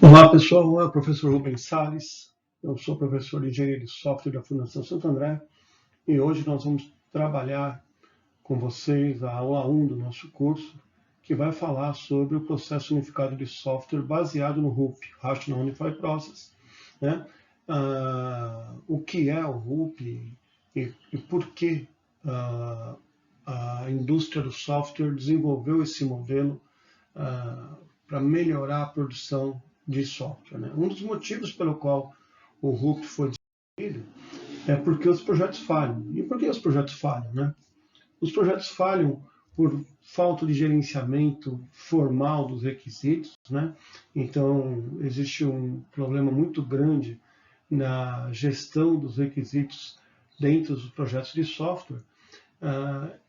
Olá pessoal, eu sou o professor Rubens Salles, eu sou professor de Engenharia de Software da Fundação Santo André e hoje nós vamos trabalhar com vocês a aula 1 do nosso curso, que vai falar sobre o processo unificado de software baseado no RUP, Rational Unified Process, né? O que é o RUP e por que a indústria do software desenvolveu esse modelo para melhorar a produção de software. Né? Um dos motivos pelo qual o RUP foi desenvolvido é porque os projetos falham. E por que os projetos falham? Né? Os projetos falham por falta de gerenciamento formal dos requisitos. Né? Então, existe um problema muito grande na gestão dos requisitos dentro dos projetos de software.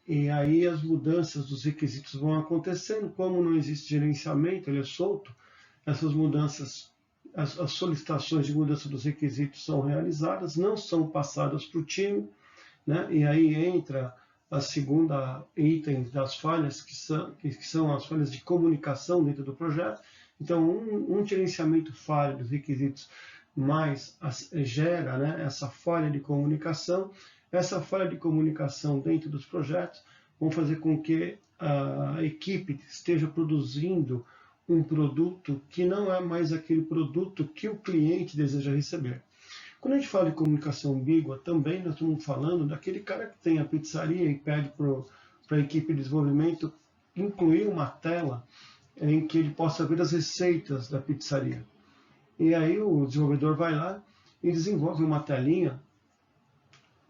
E aí as mudanças dos requisitos vão acontecendo, como não existe gerenciamento, ele é solto, essas mudanças, as solicitações de mudança dos requisitos são realizadas, não são passadas para o time, né? E aí entra a segunda item das falhas, que são as falhas de comunicação dentro do projeto. Então, um gerenciamento falho dos requisitos mais gera, né, essa falha de comunicação. Essa falha de comunicação dentro dos projetos vão fazer com que a equipe esteja produzindo um produto que não é mais aquele produto que o cliente deseja receber. Quando a gente fala de comunicação ambígua, também nós estamos falando daquele cara que tem a pizzaria e pede para a equipe de desenvolvimento incluir uma tela em que ele possa ver as receitas da pizzaria. E aí o desenvolvedor vai lá e desenvolve uma telinha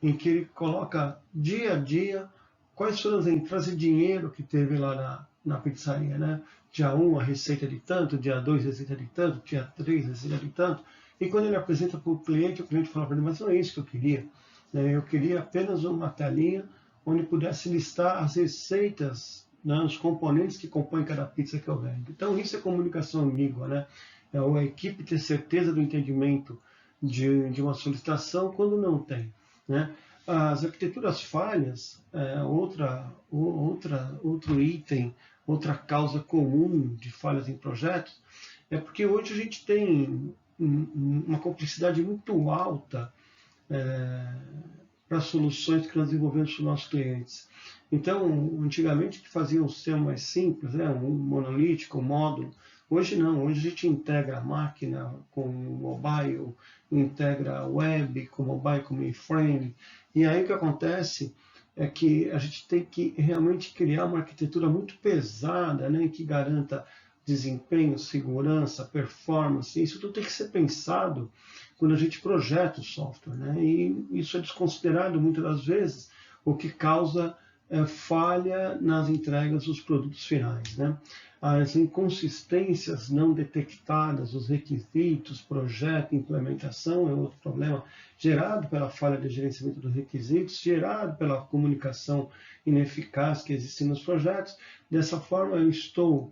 em que ele coloca dia a dia quais foram as entradas de dinheiro que teve lá na pizzaria, né? Dia 1 a receita de tanto, dia 2 a receita de tanto, dia 3 a receita de tanto. E quando ele apresenta para o cliente fala para ele, mas não é isso que eu queria. Eu queria apenas uma telinha onde pudesse listar as receitas, né, os componentes que compõem cada pizza que eu vendo. Então isso é comunicação ambígua, né? É a equipe ter certeza do entendimento de uma solicitação quando não tem, né? As arquiteturas falhas, outro item, outra causa comum de falhas em projetos, é porque hoje a gente tem uma complexidade muito alta para as soluções que nós desenvolvemos para os nossos clientes. Então, antigamente que fazia um sistema mais simples, né, um monolítico, um módulo. Hoje não, hoje a gente integra a máquina com mobile, integra a web com mobile, com mainframe. E aí o que acontece é que a gente tem que realmente criar uma arquitetura muito pesada, né, que garanta desempenho, segurança, performance. Isso tudo tem que ser pensado quando a gente projeta o software, né? E isso é desconsiderado muitas das vezes, o que causa falha nas entregas dos produtos finais, né? As inconsistências não detectadas, os requisitos, projeto, implementação é outro problema gerado pela falha de gerenciamento dos requisitos, gerado pela comunicação ineficaz que existe nos projetos. Dessa forma, eu estou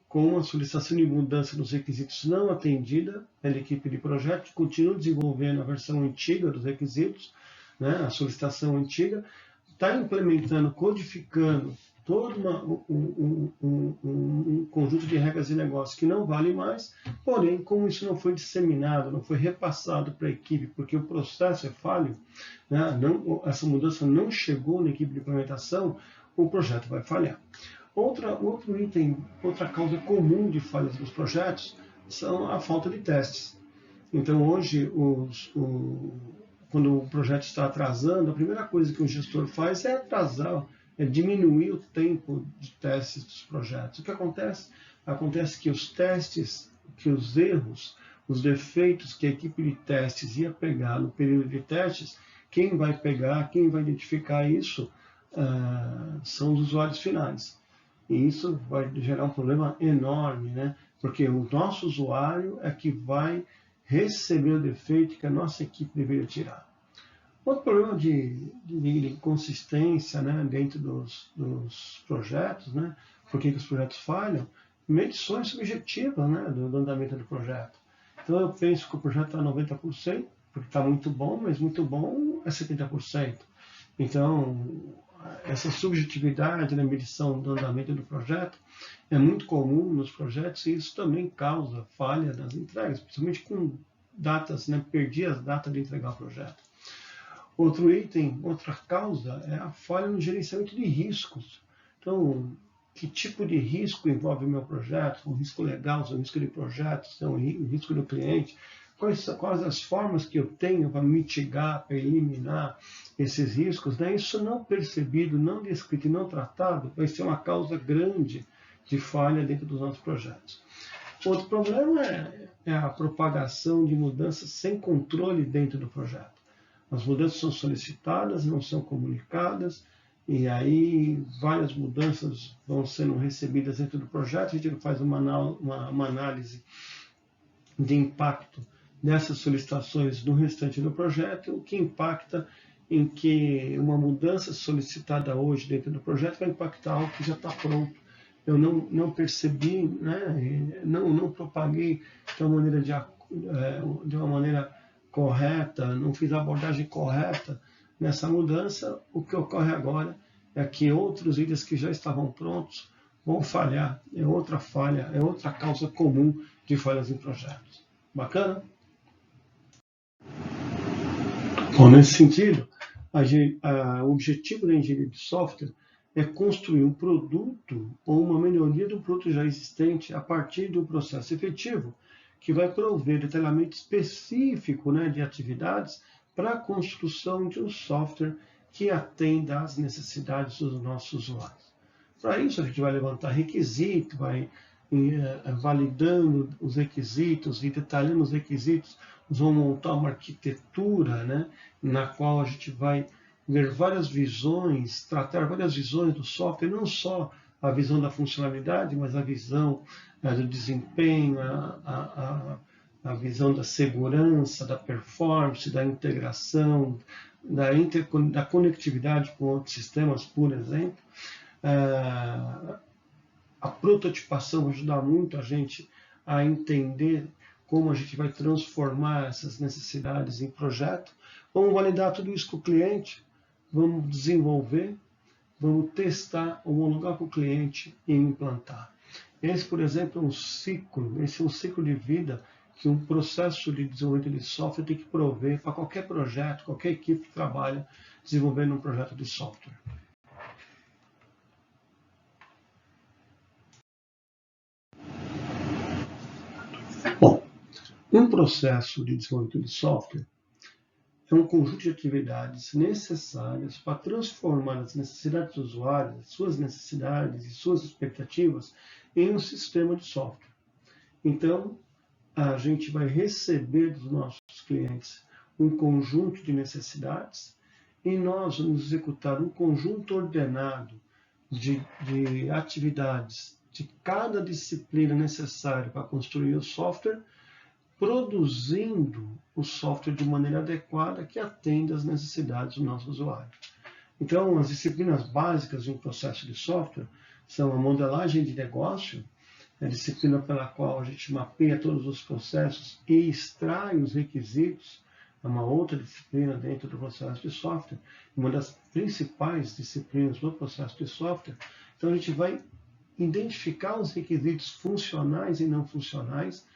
com a solicitação de mudança dos requisitos não atendida pela equipe de projeto, que continua desenvolvendo a versão antiga dos requisitos, né, a solicitação antiga, está implementando, codificando todo um conjunto de regras de negócio que não vale mais, porém, como isso não foi disseminado, não foi repassado para a equipe, porque o processo é falho, né, essa mudança não chegou na equipe de implementação, o projeto vai falhar. Outro item, outra causa comum de falhas dos projetos são a falta de testes. Então, hoje, quando o projeto está atrasando, a primeira coisa que o gestor faz é atrasar, é diminuir o tempo de testes dos projetos. O que acontece? Acontece que os testes, que os erros, os defeitos que a equipe de testes ia pegar no período de testes, quem vai pegar, quem vai identificar isso são os usuários finais. E isso vai gerar um problema enorme, né? Porque o nosso usuário é que vai receber o defeito que a nossa equipe deveria tirar. Outro problema de inconsistência, né, dentro dos projetos, né? Por que os projetos falham? Medições subjetivas, né, do andamento do projeto. Então eu penso que o projeto está 90%, porque está muito bom, mas muito bom é 70%. Então, essa subjetividade na medição do andamento do projeto é muito comum nos projetos e isso também causa falha nas entregas, principalmente com datas, né? Perdi as datas de entregar o projeto. Outro item, outra causa é a falha no gerenciamento de riscos. Então, que tipo de risco envolve o meu projeto? Um risco legal, um risco de projeto, um risco do cliente? Quais as formas que eu tenho para mitigar, para eliminar esses riscos? Né? Isso não percebido, não descrito e não tratado vai ser uma causa grande de falha dentro dos nossos projetos. Outro problema é a propagação de mudanças sem controle dentro do projeto. As mudanças são solicitadas, não são comunicadas, e aí várias mudanças vão sendo recebidas dentro do projeto. A gente faz uma análise de impacto dessas solicitações no restante do projeto, o que impacta em que uma mudança solicitada hoje dentro do projeto vai impactar algo que já está pronto. Eu não percebi, né, não propaguei de uma maneira correta, não fiz a abordagem correta nessa mudança. O que ocorre agora é que outros itens que já estavam prontos vão falhar. É outra falha, é outra causa comum de falhas em projetos. Bacana? Bom, nesse sentido, o objetivo da engenharia de software é construir um produto ou uma melhoria do produto já existente a partir de um processo efetivo que vai prover detalhamento específico, né, de atividades para a construção de um software que atenda às necessidades dos nossos usuários. Para isso, a gente vai levantar requisito, vai validando os requisitos e detalhando os requisitos, nós vamos montar uma arquitetura, né, na qual a gente vai ver várias visões, tratar várias visões do software, não só a visão da funcionalidade, mas a visão do desempenho, a visão da segurança, da performance, da integração, da conectividade com outros sistemas, por exemplo. A prototipação vai ajudar muito a gente a entender como a gente vai transformar essas necessidades em projeto. Vamos validar tudo isso com o cliente, vamos desenvolver, vamos testar, homologar com o cliente e implantar. Esse, por exemplo, é um ciclo de vida que um processo de desenvolvimento de software tem que prover para qualquer projeto, qualquer equipe que trabalha desenvolvendo um projeto de software. Bom, um processo de desenvolvimento de software é um conjunto de atividades necessárias para transformar as necessidades dos usuários, suas necessidades e suas expectativas em um sistema de software. Então, a gente vai receber dos nossos clientes um conjunto de necessidades e nós vamos executar um conjunto ordenado de atividades de cada disciplina necessária para construir o software, produzindo o software de maneira adequada que atenda às necessidades do nosso usuário. Então, as disciplinas básicas de um processo de software são a modelagem de negócio, a disciplina pela qual a gente mapeia todos os processos e extrai os requisitos, é uma outra disciplina dentro do processo de software, uma das principais disciplinas do processo de software. Então, a gente vai identificar os requisitos funcionais e não funcionais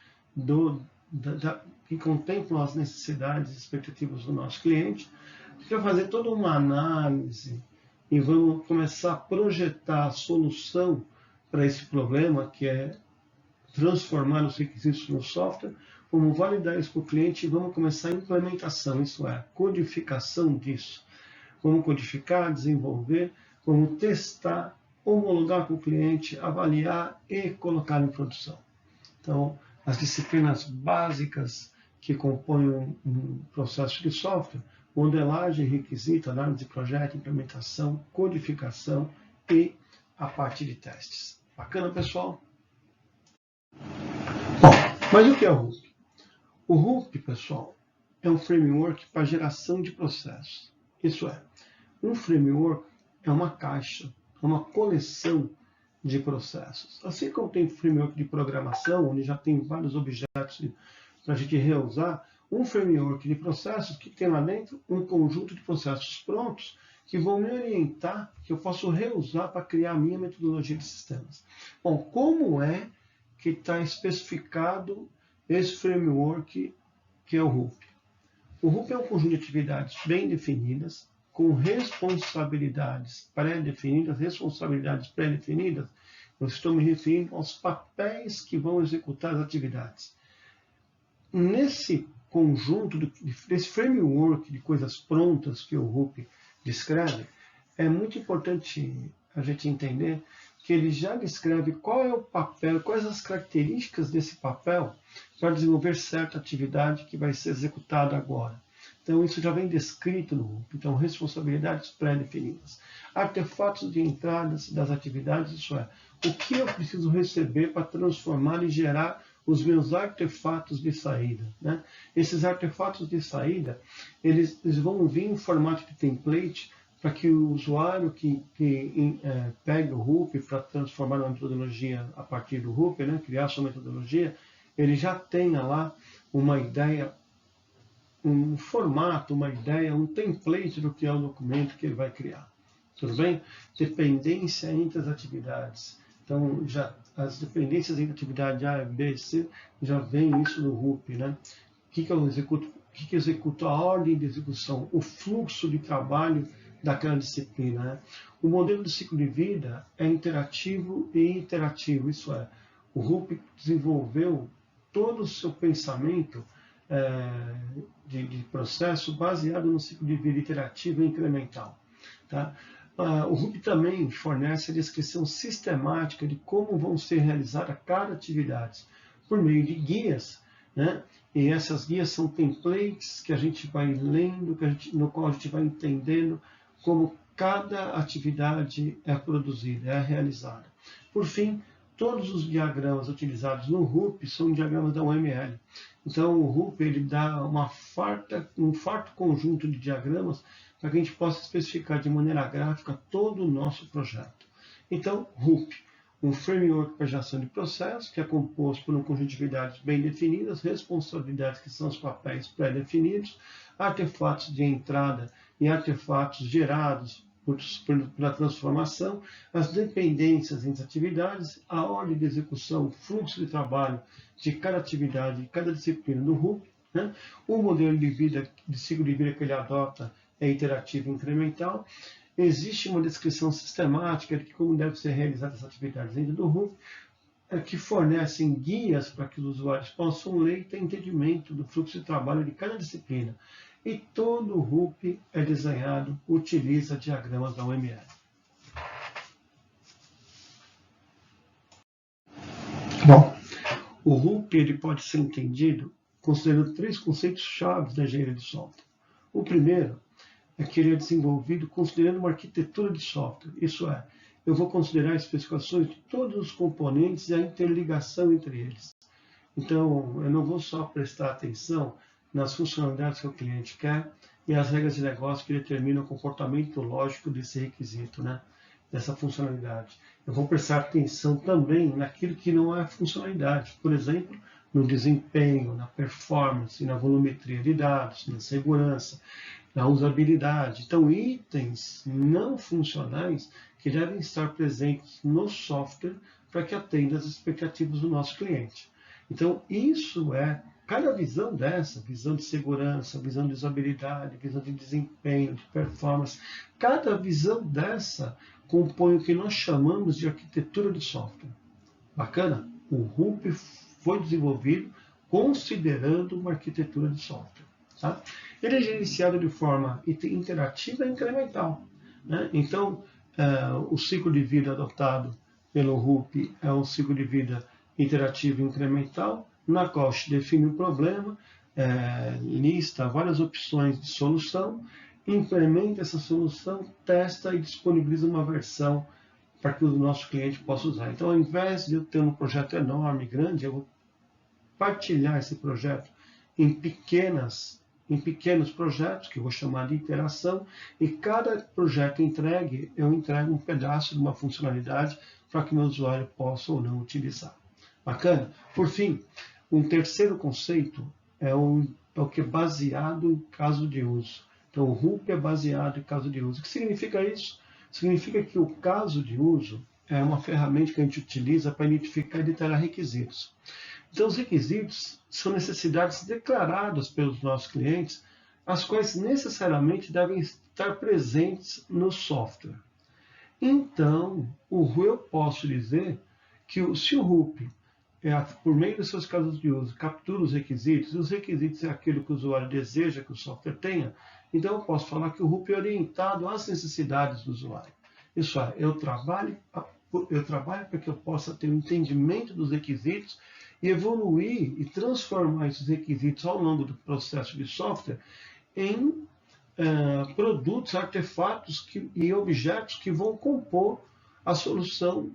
que contemplam as necessidades e expectativas do nosso cliente. A gente vai fazer toda uma análise e vamos começar a projetar a solução para esse problema, que é transformar os requisitos no software. Vamos validar isso com o cliente e vamos começar a implementação, isso é, a codificação disso. Vamos codificar, desenvolver, vamos testar, homologar com o cliente, avaliar e colocar em produção. Então, as disciplinas básicas que compõem um processo de software: modelagem, requisito, análise de projeto, implementação, codificação e a parte de testes. Bacana, pessoal? Bom, mas o que é o RUP? O RUP, pessoal, é um framework para geração de processos. Isso é, um framework é uma caixa, é uma coleção de processos. Assim como tem framework de programação, onde já tem vários objetos para a gente reusar, um framework de processos que tem lá dentro um conjunto de processos prontos que vão me orientar, que eu posso reusar para criar a minha metodologia de sistemas. Bom, como é que está especificado esse framework que é o RUP? O RUP é um conjunto de atividades bem definidas, com responsabilidades pré-definidas. Responsabilidades pré-definidas, eu estou me referindo aos papéis que vão executar as atividades. Nesse conjunto, desse framework de coisas prontas que o RUP descreve, é muito importante a gente entender que ele já descreve qual é o papel, quais as características desse papel para desenvolver certa atividade que vai ser executada agora. Então, isso já vem descrito no RUP. Então, responsabilidades pré-definidas. Artefatos de entradas das atividades, isso é, o que eu preciso receber para transformar e gerar os meus artefatos de saída. Né? Esses artefatos de saída, eles vão vir em formato de template para que o usuário que pegue o RUP para transformar uma metodologia a partir do RUP, né, criar sua metodologia, ele já tenha lá uma ideia, um formato, uma ideia, um template do que é o documento que ele vai criar. Tudo bem? Dependência entre as atividades. Então, já as dependências entre a atividade A, B, C, já vem isso no RUP, né? O que eu executo? O que eu executo? A ordem de execução, o fluxo de trabalho daquela disciplina. Né? O modelo de ciclo de vida é interativo e iterativo. Isso é, o RUP desenvolveu todo o seu pensamento de processo baseado no ciclo de vida iterativo e incremental. Tá? O RUP também fornece a descrição sistemática de como vão ser realizadas cada atividade, por meio de guias, né? E essas guias são templates que a gente vai lendo, no qual a gente vai entendendo como cada atividade é produzida, é realizada. Por fim, todos os diagramas utilizados no RUP são diagramas da UML. Então, o RUP ele dá um farto conjunto de diagramas para que a gente possa especificar de maneira gráfica todo o nosso projeto. Então, RUP, um framework para geração de processos, que é composto por um conjunto de atividades bem definidas, responsabilidades que são os papéis pré-definidos, artefatos de entrada e artefatos gerados pela transformação, as dependências entre atividades, a ordem de execução, o fluxo de trabalho de cada atividade, de cada disciplina do RUP, né? O modelo de ciclo de vida que ele adota é iterativo e incremental. Existe uma descrição sistemática de como deve ser realizada essa atividade dentro do RUP, que fornecem guias para que os usuários possam ler e ter entendimento do fluxo de trabalho de cada disciplina. E todo o RUP é desenhado, utiliza diagramas da UML. Bom, o RUP ele pode ser entendido considerando 3 conceitos chaves da engenharia de software. O primeiro é que ele é desenvolvido considerando uma arquitetura de software. Isso é, eu vou considerar as especificações de todos os componentes e a interligação entre eles. Então, eu não vou só prestar atenção nas funcionalidades que o cliente quer e as regras de negócio que determinam o comportamento lógico desse requisito, né? Dessa funcionalidade. Eu vou prestar atenção também naquilo que não é funcionalidade. Por exemplo, no desempenho, na performance, na volumetria de dados, na segurança, na usabilidade. Então, itens não funcionais que devem estar presentes no software para que atenda às expectativas do nosso cliente. Então, isso é, cada visão dessa, visão de segurança, visão de usabilidade, visão de desempenho, de performance, cada visão dessa compõe o que nós chamamos de arquitetura de software. Bacana? O RUP foi desenvolvido considerando uma arquitetura de software. Tá? Ele é gerenciado de forma interativa e incremental. Né? Então, o ciclo de vida adotado pelo RUP é um ciclo de vida interativo e incremental, na qual se define um problema, lista várias opções de solução, implementa essa solução, testa e disponibiliza uma versão para que o nosso cliente possa usar. Então, ao invés de eu ter um projeto enorme, grande, eu vou partilhar esse projeto em pequenos projetos, que eu vou chamar de iteração, e cada projeto entregue, eu entrego um pedaço de uma funcionalidade para que meu usuário possa ou não utilizar. Bacana? Por fim, um terceiro conceito é o que é baseado em caso de uso. Então, o RUP é baseado em caso de uso. O que significa isso? Significa que o caso de uso é uma ferramenta que a gente utiliza para identificar e detalhar requisitos. Então, os requisitos são necessidades declaradas pelos nossos clientes, as quais necessariamente devem estar presentes no software. Então, eu posso dizer que se o RUP, por meio dos seus casos de uso, captura os requisitos, e os requisitos é aquilo que o usuário deseja que o software tenha, então eu posso falar que o RUP é orientado às necessidades do usuário. Isso é, eu trabalho para que eu possa ter um entendimento dos requisitos e evoluir e transformar esses requisitos ao longo do processo de software em produtos, artefatos e objetos que vão compor a solução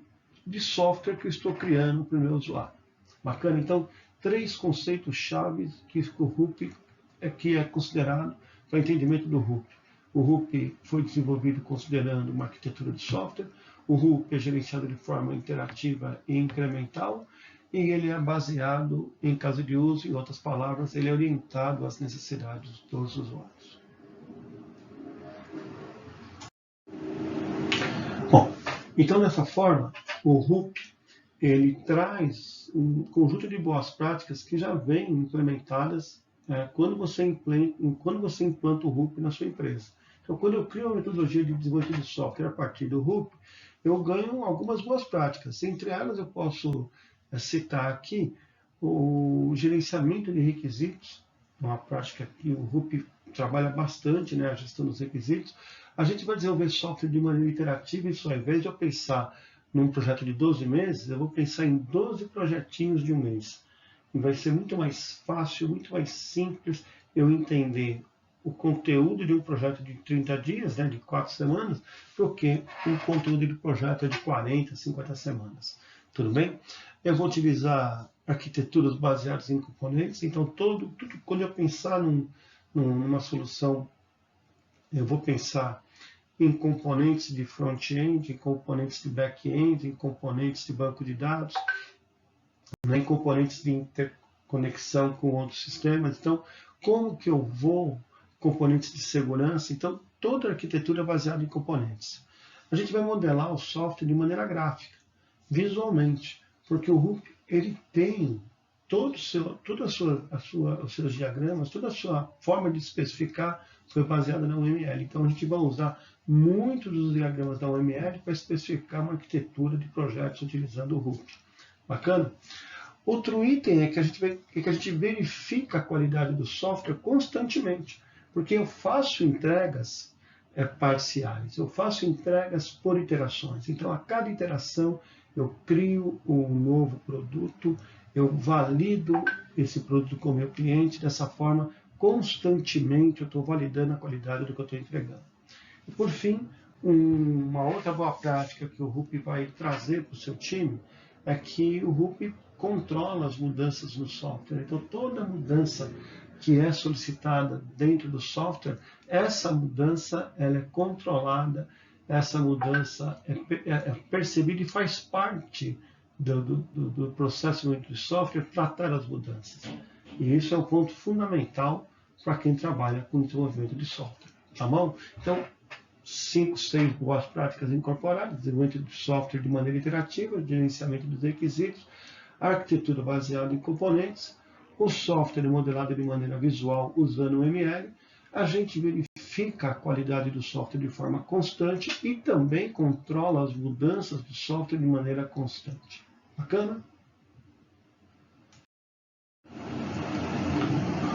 de software que eu estou criando para o meu usuário. Bacana? Então, 3 conceitos chaves que o RUP é considerado para o entendimento do RUP. O RUP foi desenvolvido considerando uma arquitetura de software, o RUP é gerenciado de forma interativa e incremental, e ele é baseado em caso de uso, em outras palavras, ele é orientado às necessidades dos usuários. Bom, então dessa forma, o RUP ele traz um conjunto de boas práticas que já vêm implementadas quando você implanta o RUP na sua empresa. Então, quando eu crio uma metodologia de desenvolvimento de software a partir do RUP, eu ganho algumas boas práticas. Entre elas, eu posso citar aqui o gerenciamento de requisitos, uma prática que o RUP trabalha bastante, a gestão dos requisitos. A gente vai desenvolver software de maneira iterativa, isso ao invés de eu pensar num projeto de 12 meses, eu vou pensar em 12 projetinhos de um mês. E vai ser muito mais fácil, muito mais simples eu entender o conteúdo de um projeto de 30 dias, de 4 semanas, do que um conteúdo de projeto de 40, 50 semanas. Tudo bem? Eu vou utilizar arquiteturas baseadas em componentes, então tudo quando eu pensar numa solução, eu vou pensar em componentes de front-end, em componentes de back-end, em componentes de banco de dados, em componentes de interconexão com outros sistemas. Então, como que eu vou, componentes de segurança, então toda a arquitetura é baseada em componentes. A gente vai modelar o software de maneira gráfica, visualmente, porque o RUP ele tem todos os seus diagramas, toda a sua forma de especificar foi baseada na UML. Então a gente vai usar muitos dos diagramas da UML para especificar uma arquitetura de projetos utilizando o RUP. Bacana? Outro item é que a gente verifica a qualidade do software constantemente, porque eu faço entregas parciais, eu faço entregas por iterações. Então, a cada iteração, eu crio um novo produto, eu valido esse produto com o meu cliente, dessa forma, constantemente eu estou validando a qualidade do que eu estou entregando. E, por fim, uma outra boa prática que o RUP vai trazer para o seu time é que o RUP controla as mudanças no software. Então, toda mudança que é solicitada dentro do software, essa mudança ela é controlada, essa mudança é percebida e faz parte do processo de software tratar as mudanças. E isso é um ponto fundamental para quem trabalha com desenvolvimento de software. Tá bom? Então, 5, 6 boas práticas incorporadas, desenvolvimento de software de maneira interativa, gerenciamento dos requisitos, arquitetura baseada em componentes, o software modelado de maneira visual usando o ML, a gente verifica a qualidade do software de forma constante e também controla as mudanças do software de maneira constante. Bacana?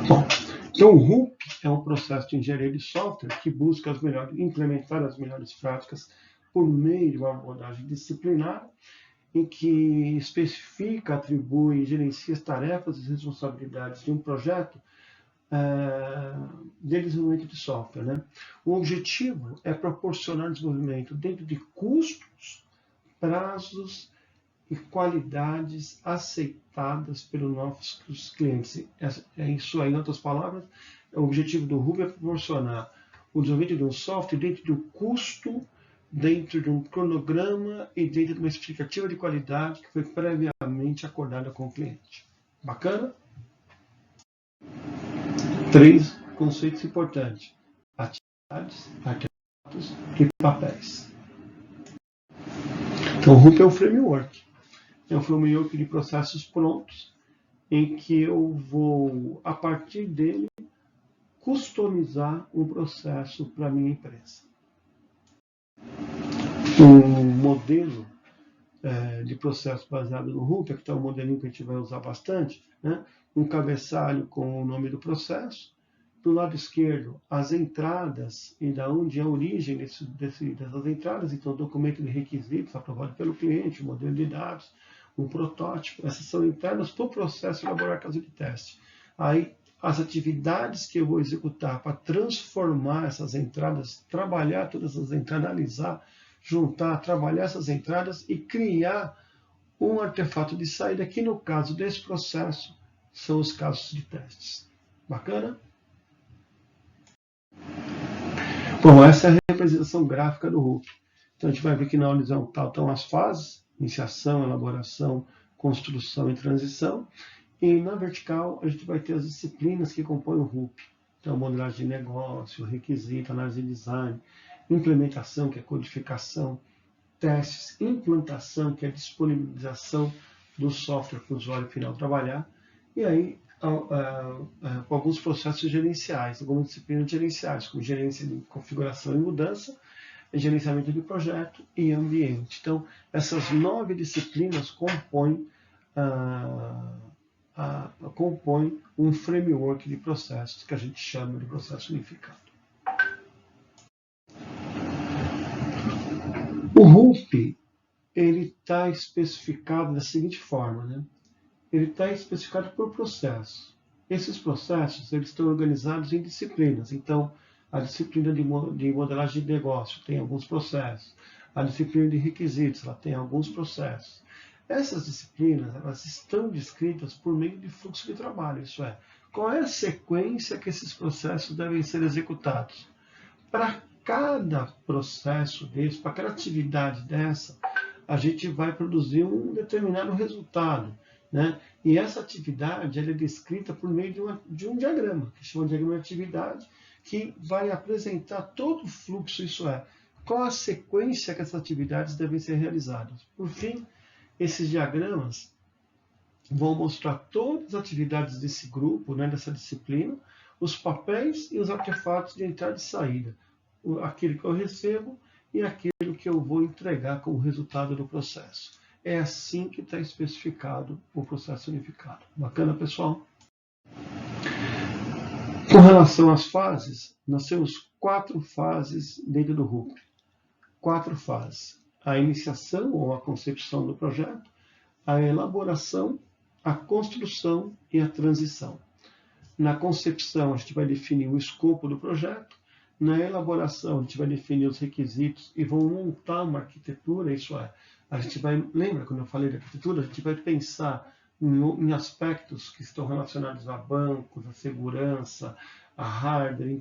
Bom, então o RUP é um processo de engenharia de software que busca implementar as melhores práticas por meio de uma abordagem disciplinar, em que especifica, atribui e gerencia as tarefas e responsabilidades de um projeto de desenvolvimento de software. O objetivo é proporcionar desenvolvimento dentro de custos, prazos e qualidades aceitadas pelos nossos clientes. Isso aí, em outras palavras, o objetivo do RUP é proporcionar o desenvolvimento de um software dentro de um custo, dentro de um cronograma e dentro de uma explicativa de qualidade que foi previamente acordada com o cliente. Bacana? 3 conceitos importantes. artefatos e papéis. Então, o RUP é um framework. É um framework de processos prontos, em que eu vou, a partir dele, customizar um processo para a minha empresa. Um modelo de processo baseado no RUP, que é um modelinho que a gente vai usar bastante, né? Um cabeçalho com o nome do processo. Do lado esquerdo, as entradas e da onde é a origem dessas entradas. Então, documento de requisitos aprovado pelo cliente, modelo de dados, um protótipo. Essas são entradas para o processo elaborar caso de teste. Aí, as atividades que eu vou executar para transformar essas entradas, trabalhar todas essas entradas, analisar, juntar, trabalhar essas entradas e criar um artefato de saída, que no caso desse processo são os casos de testes. Bacana? Bom, essa é a representação gráfica do RUP. Então a gente vai ver que na horizontal estão as fases: iniciação, elaboração, construção e transição. E na vertical a gente vai ter as disciplinas que compõem o RUP. Então, modelagem de negócio, requisito, análise de design, implementação, que é codificação, testes, implantação, que é a disponibilização do software para o usuário final trabalhar, e aí com alguns processos gerenciais, algumas disciplinas gerenciais, como gerência de configuração e mudança, gerenciamento de projeto e ambiente. Então, essas 9 disciplinas compõem um framework de processos que a gente chama de processo unificado. O RUP ele está especificado da seguinte forma, né? Ele está especificado por processos. Esses processos eles estão organizados em disciplinas. Então, a disciplina de modelagem de negócio tem alguns processos. A disciplina de requisitos ela tem alguns processos. Essas disciplinas elas estão descritas por meio de fluxo de trabalho. Isso é, qual é a sequência que esses processos devem ser executados. Para cada processo desse, para cada atividade dessa, a gente vai produzir um determinado resultado, né? E essa atividade ela é descrita por meio de um diagrama, que chama de diagrama de atividade, que vai apresentar todo o fluxo, isso é, qual a sequência que essas atividades devem ser realizadas. Por fim, esses diagramas vão mostrar todas as atividades desse grupo, né, dessa disciplina, os papéis e os artefatos de entrada e saída, aquilo que eu recebo e aquilo que eu vou entregar como resultado do processo. É assim que está especificado o processo unificado. Bacana, pessoal? Com relação às fases, nós temos 4 fases dentro do RUP. 4 fases. A iniciação ou a concepção do projeto, a elaboração, a construção e a transição. Na concepção, a gente vai definir o escopo do projeto. Na elaboração, a gente vai definir os requisitos e vamos montar uma arquitetura, isso é, a gente vai, lembra quando eu falei de arquitetura? A gente vai pensar em aspectos que estão relacionados a bancos, a segurança, a hardware,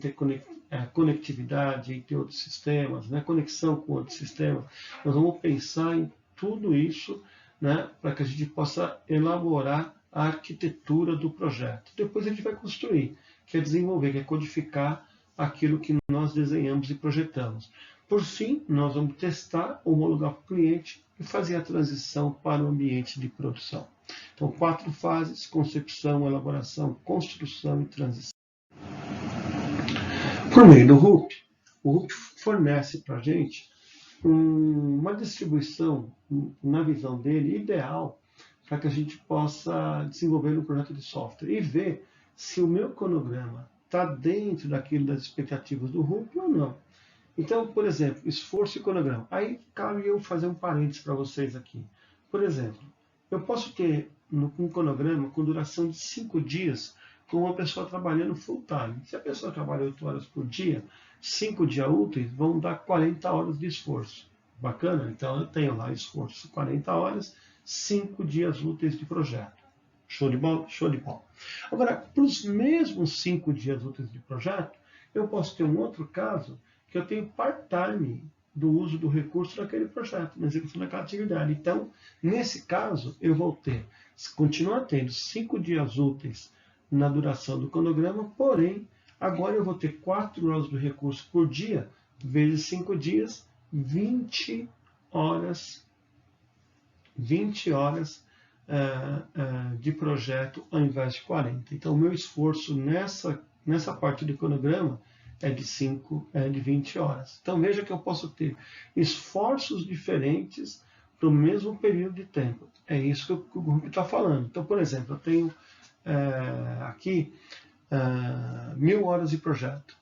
a conectividade entre outros sistemas, né? Conexão com outros sistemas. Nós vamos pensar em tudo isso, né? Para que a gente possa elaborar a arquitetura do projeto. Depois a gente vai construir, que é desenvolver, que é codificar aquilo que nós desenhamos e projetamos. Por fim, nós vamos testar, homologar para o cliente e fazer a transição para o ambiente de produção. Então, 4 fases: concepção, elaboração, construção e transição. Por meio do RUP, o RUP fornece para a gente uma distribuição, na visão dele, ideal para que a gente possa desenvolver um projeto de software e ver se o meu cronograma está dentro daquilo das expectativas do RUP ou não. Então, por exemplo, esforço e cronograma. Aí cabe eu fazer um parênteses para vocês aqui. Por exemplo, eu posso ter um cronograma com duração de 5 dias com uma pessoa trabalhando full time. Se a pessoa trabalha 8 horas por dia, 5 dias úteis vão dar 40 horas de esforço. Bacana? Então eu tenho lá esforço 40 horas, 5 dias úteis de projeto. Show de bola? Show de bola. Agora, para os mesmos 5 dias úteis de projeto, eu posso ter um outro caso que eu tenho part-time do uso do recurso naquele projeto, na execução daquela atividade. Então, nesse caso, eu vou continuar tendo 5 dias úteis na duração do cronograma, porém, Agora eu vou ter 4 horas do recurso por dia, vezes 5 dias, 20 horas de projeto ao invés de 40. Então, o meu esforço nessa parte do cronograma é de 20 horas. Então, veja que eu posso ter esforços diferentes para o mesmo período de tempo. É isso que o grupo está falando. Então, por exemplo, eu tenho aqui 1.000 horas de projeto.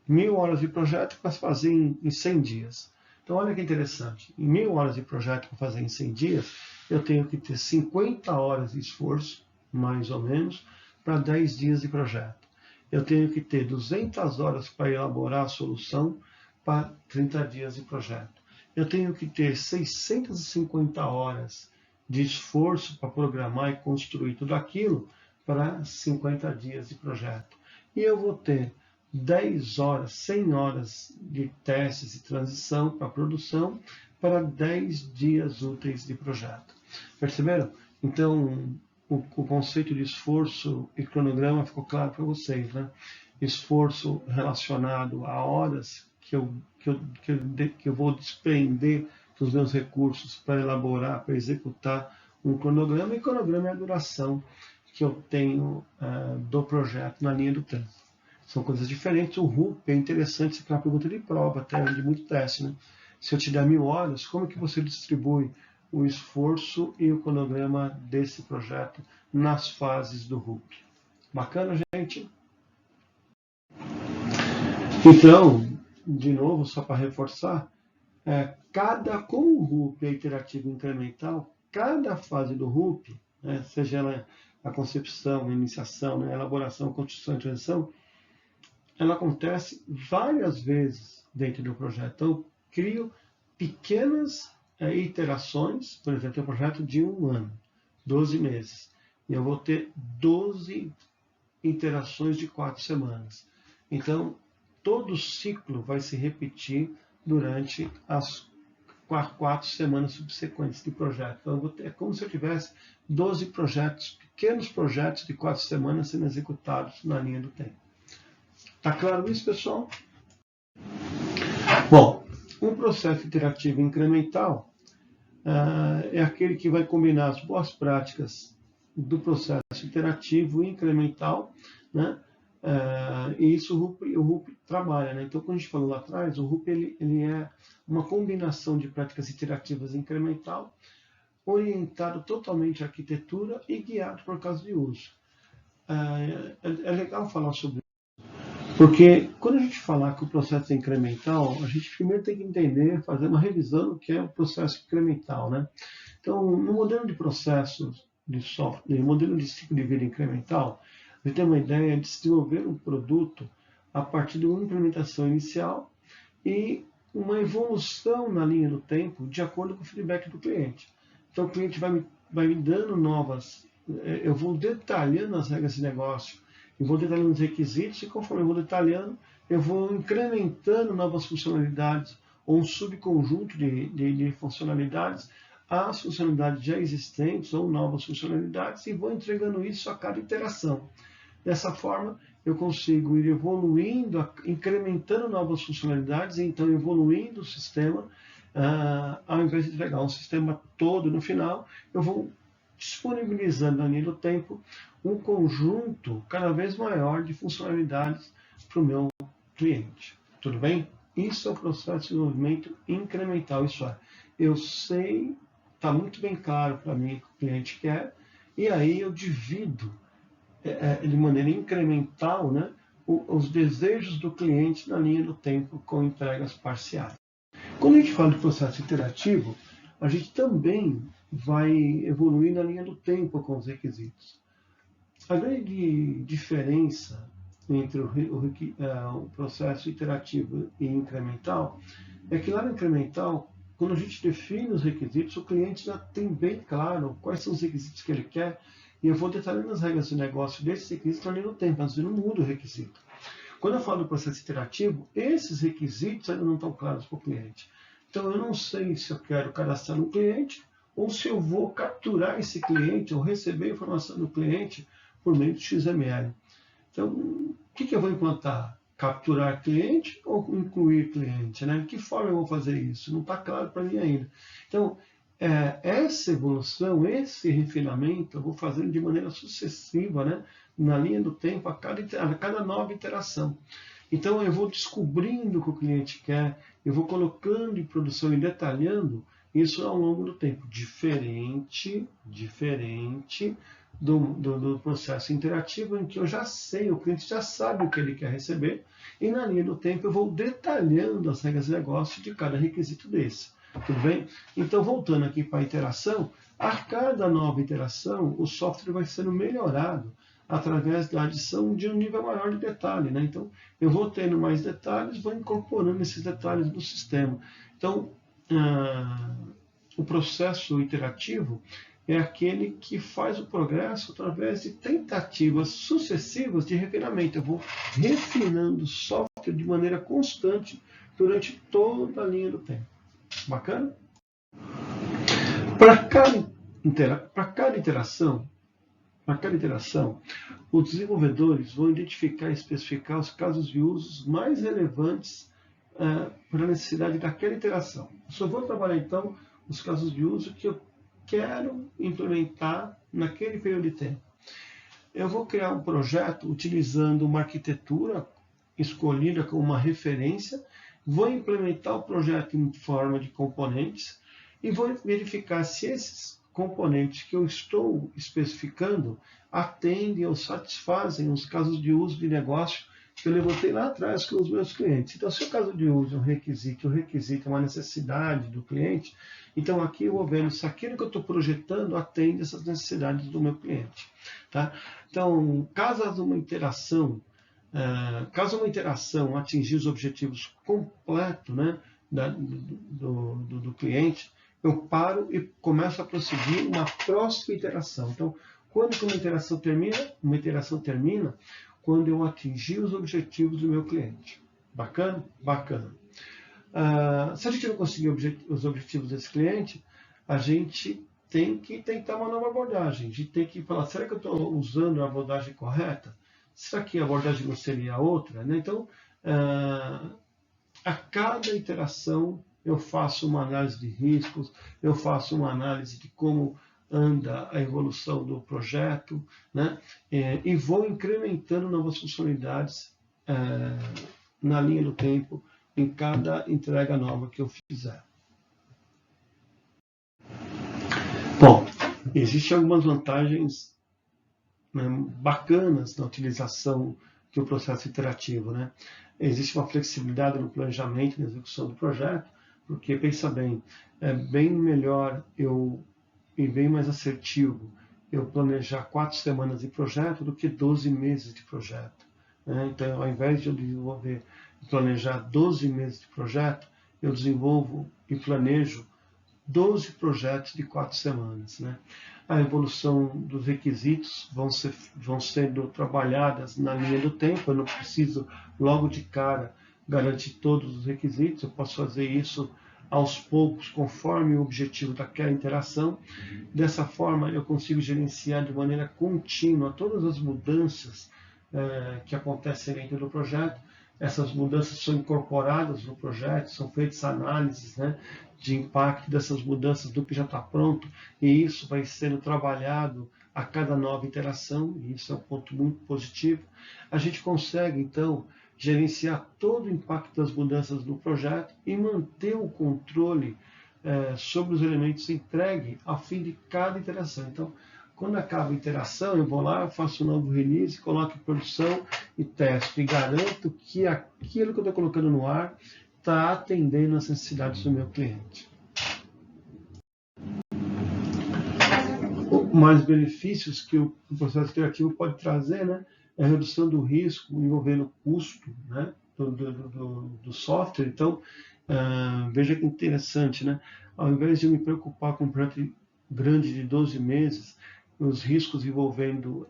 1.000 horas de projeto para fazer em 100 dias. Então, olha que interessante. Em 1.000 horas de projeto para fazer em 100 dias, eu tenho que ter 50 horas de esforço, mais ou menos, para 10 dias de projeto. Eu tenho que ter 200 horas para elaborar a solução para 30 dias de projeto. Eu tenho que ter 650 horas de esforço para programar e construir tudo aquilo para 50 dias de projeto. E eu vou ter 10 horas, 100 horas de testes e transição para produção para 10 dias úteis de projeto. Perceberam? Então, o conceito de esforço e cronograma ficou claro para vocês, né? Esforço relacionado a horas que eu vou despender dos meus recursos para elaborar, para executar um cronograma, e cronograma é a duração que eu tenho do projeto na linha do tempo. São coisas diferentes. O RUP é interessante, isso aqui é uma pergunta de prova, até de muito teste, né? Se eu te der 1.000 horas, como que você distribui o esforço e o cronograma desse projeto nas fases do RUP? Bacana, gente? Então, de novo, só para reforçar, com o RUP é iterativo incremental, cada fase do RUP, né, seja ela a concepção, a iniciação, né, a elaboração, a construção e transição, ela acontece várias vezes dentro do projeto. Então, eu crio pequenas iterações, por exemplo, um projeto de 1 ano, 12 meses, e eu vou ter 12 iterações de 4 semanas. Então, todo o ciclo vai se repetir durante as 4 semanas subsequentes de projeto. Então, é como se eu tivesse 12 projetos, pequenos projetos de 4 semanas sendo executados na linha do tempo. Tá claro isso, pessoal? Bom, um processo iterativo incremental é aquele que vai combinar as boas práticas do processo iterativo incremental, né? E isso o RUP trabalha, né? Então, como a gente falou lá atrás, o RUP ele é uma combinação de práticas iterativas incremental, orientado totalmente à arquitetura e guiado por caso de uso. É legal falar sobre isso, porque quando a gente falar que o processo é incremental, a gente primeiro tem que entender, fazer uma revisão do que é o processo incremental, né? Então, no modelo de processos de software, no modelo de ciclo de vida incremental, a gente tem uma ideia de desenvolver um produto a partir de uma implementação inicial e uma evolução na linha do tempo de acordo com o feedback do cliente. Então, o cliente vai me dando novas, eu vou detalhando as regras de negócio, eu vou detalhando os requisitos, e conforme eu vou detalhando, eu vou incrementando novas funcionalidades, ou um subconjunto de funcionalidades, às funcionalidades já existentes, ou novas funcionalidades, e vou entregando isso a cada iteração. Dessa forma, eu consigo ir evoluindo, incrementando novas funcionalidades, e então evoluindo o sistema, ao invés de entregar um sistema todo no final, eu vou disponibilizando na linha do tempo um conjunto cada vez maior de funcionalidades para o meu cliente. Tudo bem? Isso é o processo de desenvolvimento incremental. Isso é, eu sei, está muito bem claro para mim o que o cliente quer, e aí eu divido de maneira incremental, né, os desejos do cliente na linha do tempo com entregas parciais. Quando a gente fala de processo interativo, a gente também vai evoluir na linha do tempo com os requisitos. A grande diferença entre o processo iterativo e incremental é que lá no incremental, quando a gente define os requisitos, o cliente já tem bem claro quais são os requisitos que ele quer, e eu vou detalhando as regras de negócio desses requisitos ali no tempo, mas eu não mudo o requisito. Quando eu falo do processo iterativo, esses requisitos ainda não estão claros para o cliente. Então, eu não sei se eu quero cadastrar um cliente ou se eu vou capturar esse cliente ou receber a informação do cliente por meio do XML. Então, o que eu vou implantar? Capturar cliente ou incluir cliente? Né? De que forma eu vou fazer isso? Não está claro para mim ainda. Então, essa evolução, esse refinamento, eu vou fazendo de maneira sucessiva, né? Na linha do tempo, a cada nova iteração. Então, eu vou descobrindo o que o cliente quer, eu vou colocando em produção e detalhando isso ao longo do tempo. Diferente do processo interativo, em que eu já sei, o cliente já sabe o que ele quer receber, e na linha do tempo eu vou detalhando as regras de negócio de cada requisito desse. Tudo bem? Então, voltando aqui para a interação, a cada nova interação, o software vai sendo melhorado através da adição de um nível maior de detalhe. Né? Então, eu vou tendo mais detalhes, vou incorporando esses detalhes no sistema. Então, o processo iterativo é aquele que faz o progresso através de tentativas sucessivas de refinamento. Eu vou refinando o software de maneira constante durante toda a linha do tempo. Bacana? Para cada iteração, os desenvolvedores vão identificar e especificar os casos de usos mais relevantes para a necessidade daquela iteração. Eu só vou trabalhar, então, os casos de uso que eu quero implementar naquele período de tempo. Eu vou criar um projeto utilizando uma arquitetura escolhida como uma referência, vou implementar o projeto em forma de componentes e vou verificar se esses componentes que eu estou especificando atendem ou satisfazem os casos de uso de negócio que eu levantei lá atrás com os meus clientes. Então, se o caso de uso é um requisito, o requisito é uma necessidade do cliente, então aqui eu vou vendo se aquilo que eu estou projetando atende essas necessidades do meu cliente. Tá? Então, caso uma interação atingir os objetivos completos, né, do cliente, eu paro e começo a prosseguir uma próxima interação. Então, quando uma interação termina? Uma interação termina quando eu atingir os objetivos do meu cliente. Bacana? Bacana. Se a gente não conseguir os objetivos desse cliente, a gente tem que tentar uma nova abordagem. A gente tem que falar, será que eu estou usando a abordagem correta? Será que a abordagem não seria outra? Né? Então, a cada iteração eu faço uma análise de riscos, eu faço uma análise de como anda a evolução do projeto, né? E vou incrementando novas funcionalidades na linha do tempo em cada entrega nova que eu fizer. Bom, existem algumas vantagens, né, bacanas na utilização do processo iterativo. Né? Existe uma flexibilidade no planejamento e na execução do projeto, porque, pensa bem, é bem melhor e bem mais assertivo eu planejar 4 semanas de projeto do que 12 meses de projeto. Né? Então, ao invés de eu desenvolver e planejar 12 meses de projeto, eu desenvolvo e planejo 12 projetos de 4 semanas. Né? A evolução dos requisitos vão sendo trabalhadas na linha do tempo, eu não preciso logo de cara garantir todos os requisitos, eu posso fazer isso aos poucos, conforme o objetivo daquela interação. Dessa forma, eu consigo gerenciar de maneira contínua todas as mudanças que acontecem dentro do projeto. Essas mudanças são incorporadas no projeto, são feitas análises, né, de impacto dessas mudanças do que já está pronto, e isso vai sendo trabalhado a cada nova interação, e isso é um ponto muito positivo. A gente consegue, então, gerenciar todo o impacto das mudanças no projeto e manter o controle sobre os elementos entregue ao fim de cada interação. Então, quando acaba a interação, eu vou lá, faço um novo release, coloco em produção e testo. E garanto que aquilo que eu estou colocando no ar está atendendo às necessidades do meu cliente. Mais benefícios que o processo criativo pode trazer, né, é a redução do risco envolvendo o custo, né, do software. Então, veja que interessante, né? Ao invés de eu me preocupar com um projeto grande de 12 meses, os riscos envolvendo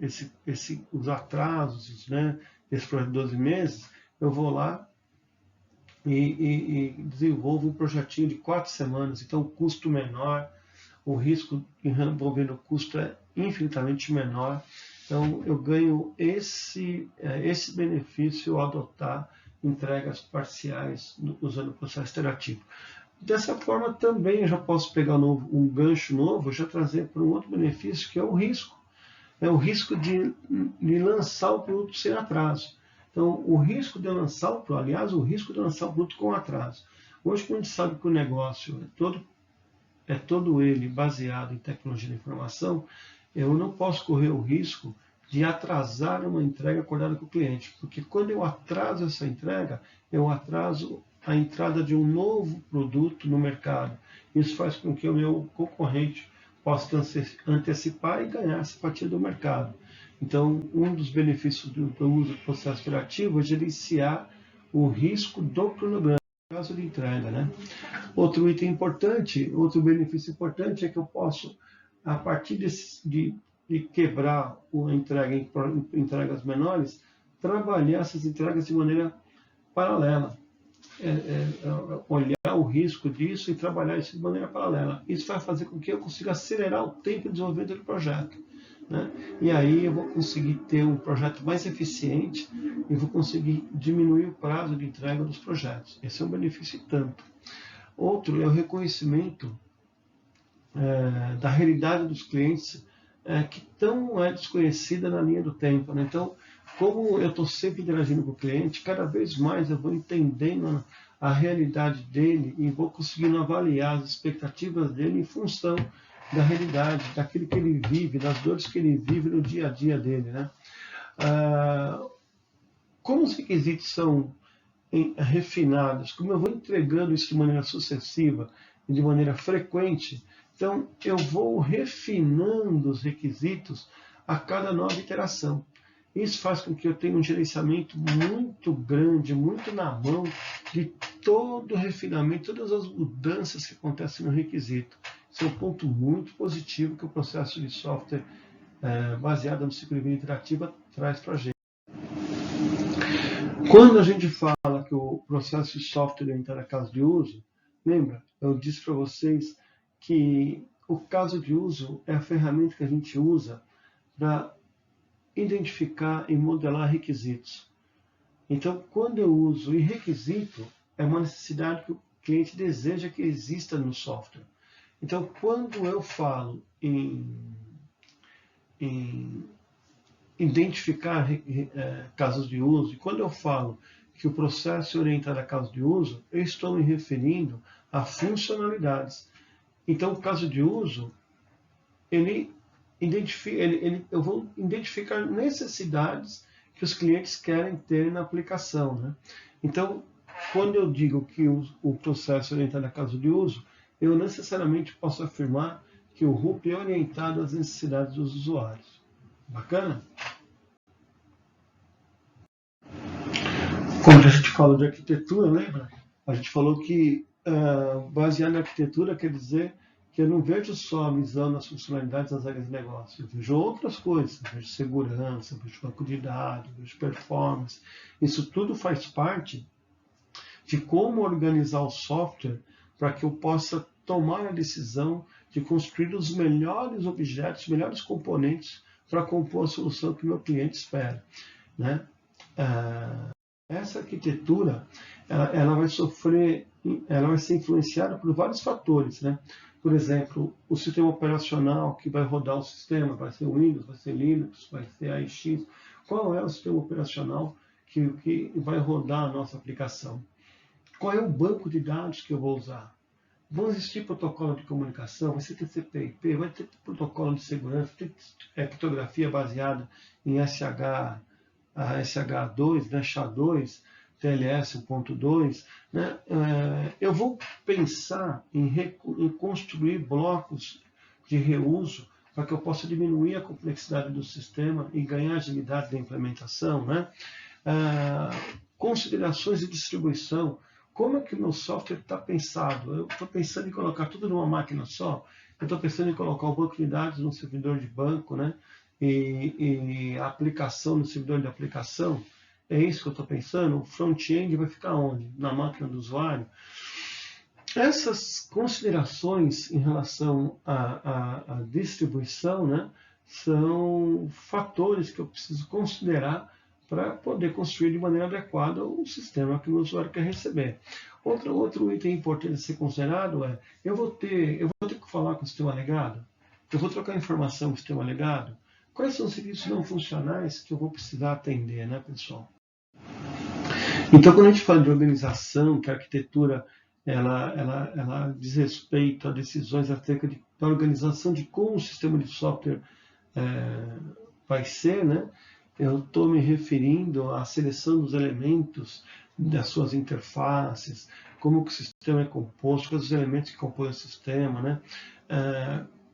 os atrasos, né, desse projeto de 12 meses, eu vou lá e desenvolvo um projetinho de 4 semanas. Então, o custo menor, o risco envolvendo o custo é infinitamente menor. Então, eu ganho esse benefício ao adotar entregas parciais usando o processo iterativo. Dessa forma, também eu já posso pegar um gancho novo, já trazer para um outro benefício, que é o risco. É o risco de lançar o produto sem atraso. Então, o risco de lançar o produto com atraso. Hoje, quando a gente sabe que o negócio é todo ele baseado em tecnologia da informação, eu não posso correr o risco de atrasar uma entrega acordada com o cliente, porque quando eu atraso essa entrega, eu atraso a entrada de um novo produto no mercado. Isso faz com que o meu concorrente possa antecipar e ganhar essa fatia do mercado. Então, um dos benefícios do uso do processo iterativo é gerenciar o risco do cronograma, no caso de entrega, né? Outro item importante, outro benefício importante é que eu posso, a partir de quebrar a entrega em entregas menores, trabalhar essas entregas de maneira paralela. Olhar o risco disso e trabalhar isso de maneira paralela. Isso vai fazer com que eu consiga acelerar o tempo de desenvolvimento do projeto, né? E aí eu vou conseguir ter um projeto mais eficiente e vou conseguir diminuir o prazo de entrega dos projetos. Esse é um benefício tanto. Outro é o reconhecimento da realidade dos clientes que tão é desconhecida na linha do tempo, né? Então, como eu estou sempre interagindo com o cliente, cada vez mais eu vou entendendo a realidade dele e vou conseguindo avaliar as expectativas dele em função da realidade, daquilo que ele vive, das dores que ele vive no dia a dia dele, né? Como os requisitos são refinados, como eu vou entregando isso de maneira sucessiva e de maneira frequente, então eu vou refinando os requisitos a cada nova iteração. Isso faz com que eu tenha um gerenciamento muito grande, muito na mão de todo o refinamento, todas as mudanças que acontecem no requisito. Isso é um ponto muito positivo que o processo de software baseado no ciclo de vida interativa traz para a gente. Quando a gente fala que o processo de software entra na casa de uso, lembra? Eu disse para vocês que o caso de uso é a ferramenta que a gente usa para identificar e modelar requisitos. Então, quando eu uso e requisito, é uma necessidade que o cliente deseja que exista no software. Então, quando eu falo em identificar casos de uso, e quando eu falo que o processo é orientado a casos de uso, eu estou me referindo a funcionalidades. Então, o caso de uso, eu vou identificar necessidades que os clientes querem ter na aplicação, né? Então, quando eu digo que o processo é orientado a caso de uso, eu necessariamente posso afirmar que o RUP é orientado às necessidades dos usuários. Bacana? Quando a gente fala de arquitetura, lembra? A gente falou que basear na arquitetura quer dizer que eu não vejo só a visão das funcionalidades das áreas de negócio, eu vejo outras coisas, eu vejo segurança, eu vejo banco de dados, eu vejo performance. Isso tudo faz parte de como organizar o software para que eu possa tomar a decisão de construir os melhores objetos, os melhores componentes para compor a solução que o meu cliente espera, né? Essa arquitetura, ela vai ser influenciada por vários fatores, né? Por exemplo, o sistema operacional que vai rodar o sistema, vai ser Windows, vai ser Linux, vai ser AIX. Qual é o sistema operacional que vai rodar a nossa aplicação? Qual é o banco de dados que eu vou usar? Vão existir protocolo de comunicação, vai ser TCP/IP, vai ter protocolo de segurança, vai ter criptografia baseada em SH2, né, SHA-2, TLS 1.2, né? Eu vou pensar em construir blocos de reuso para que eu possa diminuir a complexidade do sistema e ganhar agilidade da implementação, né? Considerações de distribuição. Como é que o meu software está pensado? Eu estou pensando em colocar tudo numa máquina só? Eu estou pensando em colocar o banco de dados num servidor de banco, né? E a aplicação no servidor de aplicação? É isso que eu estou pensando? O front-end vai ficar onde? Na máquina do usuário? Essas considerações em relação à distribuição, né, são fatores que eu preciso considerar para poder construir de maneira adequada o sistema que o usuário quer receber. Outro item importante a ser considerado é, eu vou ter que falar com o sistema legado? Eu vou trocar informação com o sistema legado? Quais são os serviços não funcionais que eu vou precisar atender, né, pessoal? Então, quando a gente fala de organização, que a arquitetura ela diz respeito a decisões acerca da organização de como o sistema de software vai ser, né? Eu estou me referindo à seleção dos elementos das suas interfaces, como que o sistema é composto, quais os elementos que compõem o sistema, né?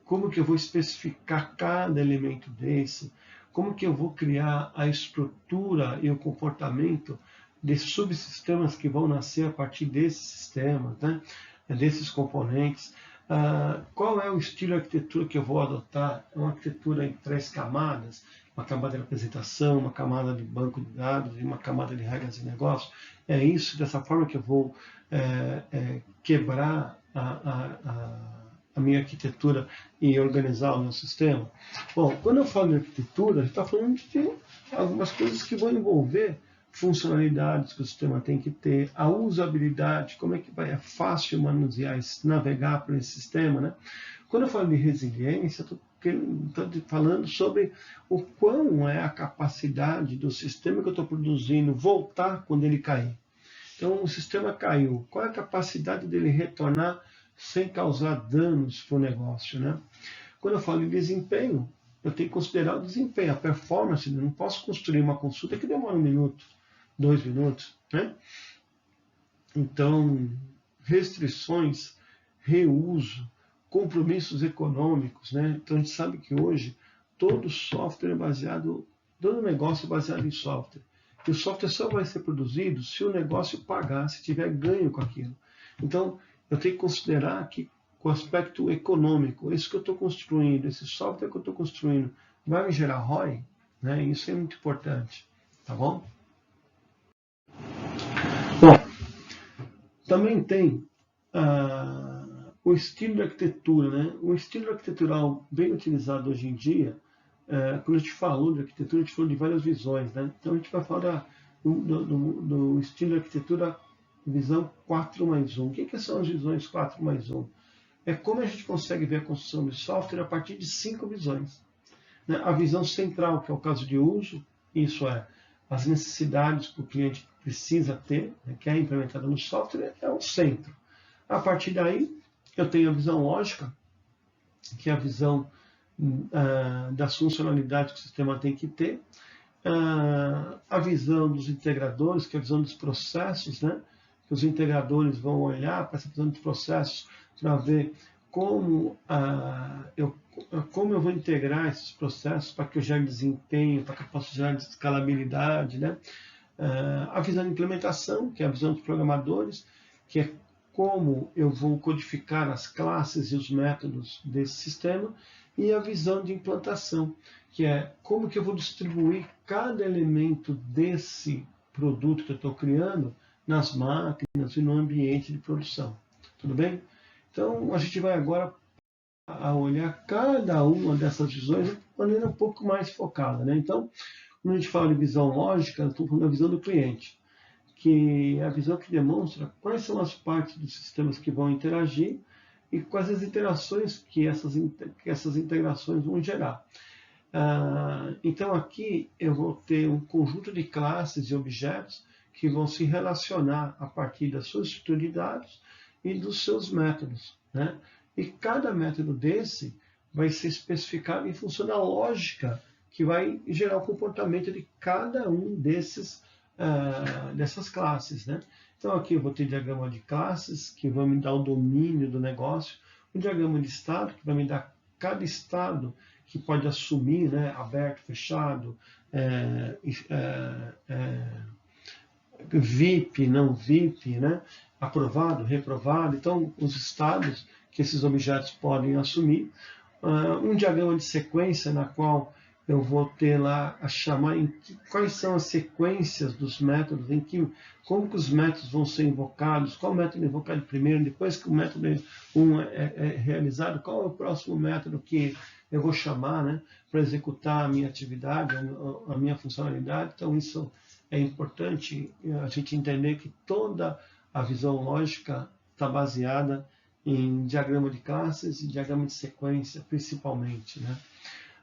Como que eu vou especificar cada elemento desse, como que eu vou criar a estrutura e o comportamento de subsistemas que vão nascer a partir desses sistemas, né? Desses componentes. Qual é o estilo de arquitetura que eu vou adotar? É uma arquitetura em 3 camadas, uma camada de apresentação, uma camada de banco de dados e uma camada de regras de negócio. É isso, dessa forma que eu vou quebrar a minha arquitetura e organizar o meu sistema? Bom, quando eu falo de arquitetura, a gente está falando de algumas coisas que vão envolver funcionalidades que o sistema tem que ter, a usabilidade, como é que é fácil manusear, navegar por esse sistema, né? Quando eu falo de resiliência, estou falando sobre o quão é a capacidade do sistema que eu estou produzindo voltar quando ele cair. Então, o sistema caiu, qual é a capacidade dele retornar sem causar danos para o negócio, né? Quando eu falo de desempenho, eu tenho que considerar o desempenho, a performance. Eu não posso construir uma consulta que demora 1 minuto, 2 minutos, né? Então, restrições, reuso, compromissos econômicos, né? Então a gente sabe que hoje todo software é baseado, todo negócio é baseado em software. E o software só vai ser produzido se o negócio pagar, se tiver ganho com aquilo. Então, eu tenho que considerar que com o aspecto econômico, isso que eu estou construindo, esse software que eu estou construindo, vai me gerar ROI? Né? Isso é muito importante, tá bom? Bom, também tem o estilo de arquitetura, né? O estilo arquitetural bem utilizado hoje em dia, quando a gente falou de arquitetura, a gente falou de várias visões, né? Então a gente vai falar do estilo de arquitetura visão 4+1. O que são as visões 4+1? É como a gente consegue ver a construção de software a partir de 5 visões. Né? A visão central, que é o caso de uso, isso é, as necessidades que o cliente precisa ter, né, que é implementada no software, é o centro. A partir daí, eu tenho a visão lógica, que é a visão das funcionalidades que o sistema tem que ter, a visão dos integradores, que é a visão dos processos, né? Que os integradores vão olhar para essa visão dos processos para ver como eu vou integrar esses processos para que eu gere desempenho, para que eu possa gerar escalabilidade, né? A visão de implementação, que é a visão dos programadores, que é como eu vou codificar as classes e os métodos desse sistema, e a visão de implantação, que é como que eu vou distribuir cada elemento desse produto que eu estou criando nas máquinas e no ambiente de produção. Tudo bem? Então, a gente vai agora a olhar cada uma dessas visões de maneira um pouco mais focada, né? Então, quando a gente fala de visão lógica, eu estou falando da visão do cliente, que é a visão que demonstra quais são as partes dos sistemas que vão interagir e quais as interações que essas integrações vão gerar. Então aqui eu vou ter um conjunto de classes e objetos que vão se relacionar a partir da sua estrutura de dados e dos seus métodos, né? E cada método desse vai ser especificado em função da lógica que vai gerar o comportamento de cada um dessas classes, né? Então aqui eu vou ter diagrama de classes, que vai me dar o domínio do negócio, o diagrama de estado, que vai me dar cada estado que pode assumir, né, aberto, fechado, VIP, não VIP, né, aprovado, reprovado. Então, os estados que esses objetos podem assumir. Um diagrama de sequência na qual eu vou ter lá a chamar quais são as sequências dos métodos, como que os métodos vão ser invocados, qual método é invocado primeiro, depois que o método 1 é realizado, qual é o próximo método que eu vou chamar, né, para executar a minha atividade, a minha funcionalidade. Então, isso é importante a gente entender que toda a visão lógica está baseada em diagrama de classes e diagrama de sequência, principalmente, né?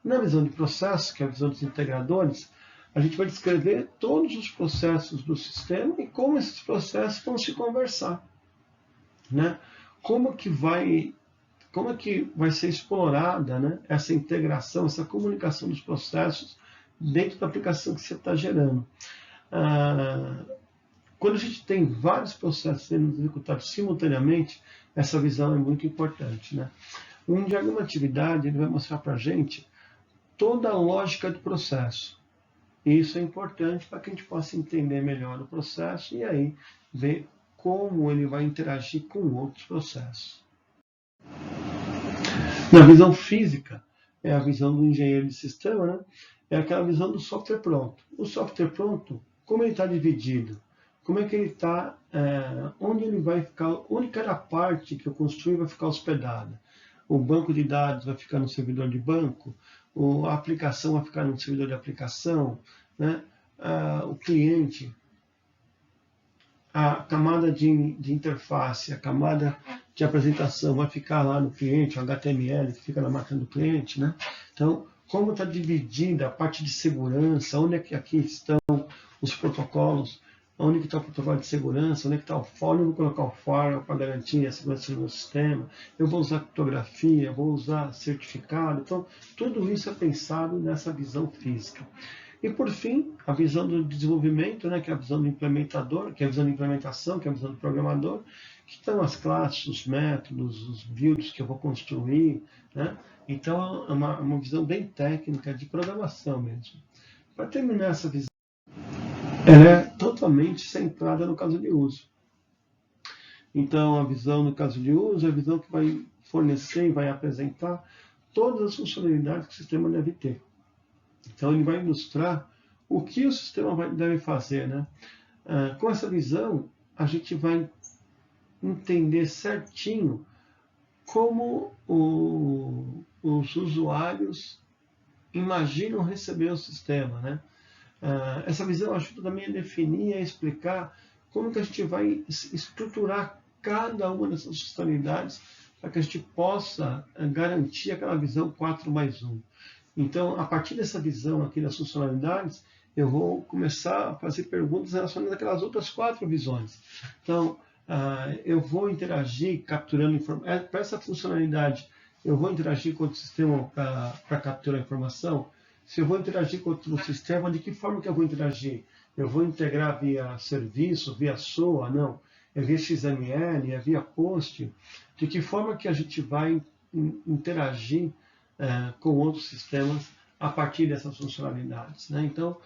Na visão de processo, que é a visão dos integradores, a gente vai descrever todos os processos do sistema e como esses processos vão se conversar, né? Como que vai ser explorada, né, essa integração, essa comunicação dos processos dentro da aplicação que você está gerando. Quando a gente tem vários processos sendo executados simultaneamente, essa visão é muito importante, né? Um diagrama de atividade ele vai mostrar para a gente toda a lógica do processo. E isso é importante para que a gente possa entender melhor o processo e aí ver como ele vai interagir com outros processos. Na visão física, é a visão do engenheiro de sistema, né? É aquela visão do software pronto. O software pronto, como ele está dividido? Como é que ele está, onde ele vai ficar, onde cada parte que eu construí vai ficar hospedada? O banco de dados vai ficar no servidor de banco, a aplicação vai ficar no servidor de aplicação, né? O cliente, a camada de interface, a camada de apresentação vai ficar lá no cliente, o HTML que fica na máquina do cliente, né? Então, como está dividida a parte de segurança, onde é que aqui estão os protocolos, onde que está o protocolo de segurança, onde é que está o firewall, eu vou colocar o firewall para garantir a segurança do meu sistema, eu vou usar criptografia, vou usar certificado, então tudo isso é pensado nessa visão física. E por fim, a visão do desenvolvimento, né, que é a visão do implementador, que é a visão de implementação, que é a visão do programador, que estão as classes, os métodos, os builds que eu vou construir, né? Então é uma visão bem técnica de programação mesmo. Para terminar essa visão, ela é totalmente centrada no caso de uso. Então a visão no caso de uso é a visão que vai fornecer e vai apresentar todas as funcionalidades que o sistema deve ter. Então ele vai ilustrar o que o sistema deve fazer, né? Com essa visão, a gente vai entender certinho como os usuários imaginam receber o sistema, né? Essa visão ajuda também a definir e a explicar como que a gente vai estruturar cada uma dessas funcionalidades para que a gente possa garantir aquela visão 4+1. Então, a partir dessa visão aqui das funcionalidades, eu vou começar a fazer perguntas relacionadas àquelas outras 4 visões. Então, eu vou interagir capturando informação. Para essa funcionalidade, eu vou interagir com o sistema para capturar informação. Se eu vou interagir com outro sistema, de que forma que eu vou interagir? Eu vou integrar via serviço, via SOA? Não. É via XML? É via POST? De que forma que a gente vai interagir com outros sistemas a partir dessas funcionalidades, né? Então,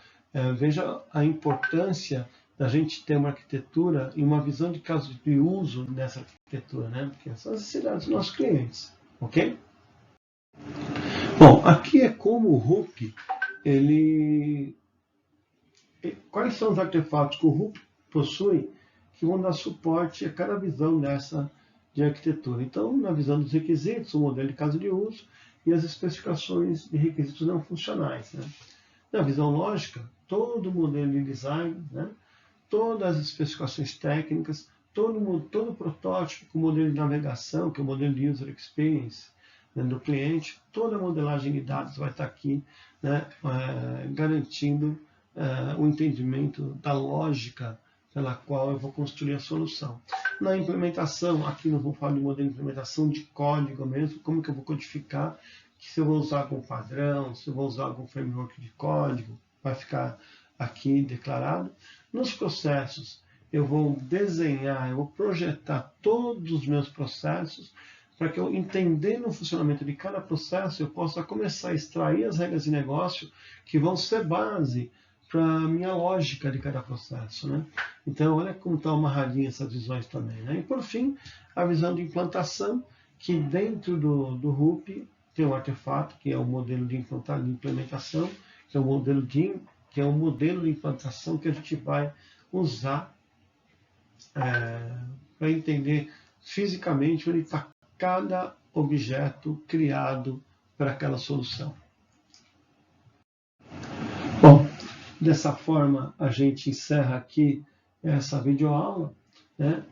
veja a importância da gente ter uma arquitetura e uma visão de caso de uso dessa arquitetura, né? Porque são as necessidades dos nossos clientes, ok? Bom, aqui é como o Ruby, quais são os artefatos que o Ruby possui que vão dar suporte a cada visão dessa de arquitetura. Então, na visão dos requisitos, o modelo de caso de uso e as especificações de requisitos não funcionais, né? Na visão lógica, todo o modelo de design, né? Todas as especificações técnicas, todo o protótipo com o modelo de navegação, que é o modelo de user experience, né, do cliente, toda a modelagem de dados vai estar aqui, né, garantindo o entendimento da lógica pela qual eu vou construir a solução. Na implementação, aqui não vou falar de modelo de implementação de código mesmo, como que eu vou codificar, que se eu vou usar algum padrão, se eu vou usar algum framework de código, vai ficar aqui declarado. Nos processos, eu vou desenhar, eu vou projetar todos os meus processos para que eu, entendendo o funcionamento de cada processo, eu possa começar a extrair as regras de negócio que vão ser base para a minha lógica de cada processo, né? Então, olha como está amarradinha essas visões também, né? E, por fim, a visão de implantação, que dentro do Ruby tem um artefato, que é o modelo de implementação, que é o modelo de implantação que a gente vai usar para entender fisicamente onde está cada objeto criado para aquela solução. Bom, dessa forma a gente encerra aqui essa videoaula, né?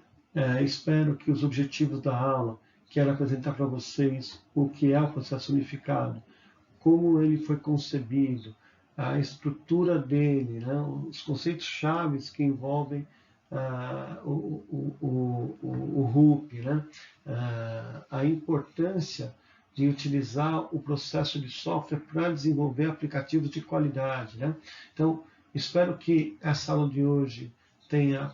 Espero que os objetivos da aula, quero apresentar para vocês o que é o processo unificado, como ele foi concebido, a estrutura dele, né? Os conceitos chaves que envolvem o RUP, né? A importância de utilizar o processo de software para desenvolver aplicativos de qualidade, né? Então, espero que essa aula de hoje tenha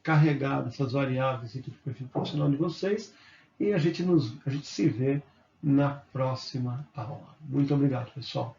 carregado essas variáveis aqui do perfil profissional de vocês e a gente se vê na próxima aula. Muito obrigado, pessoal.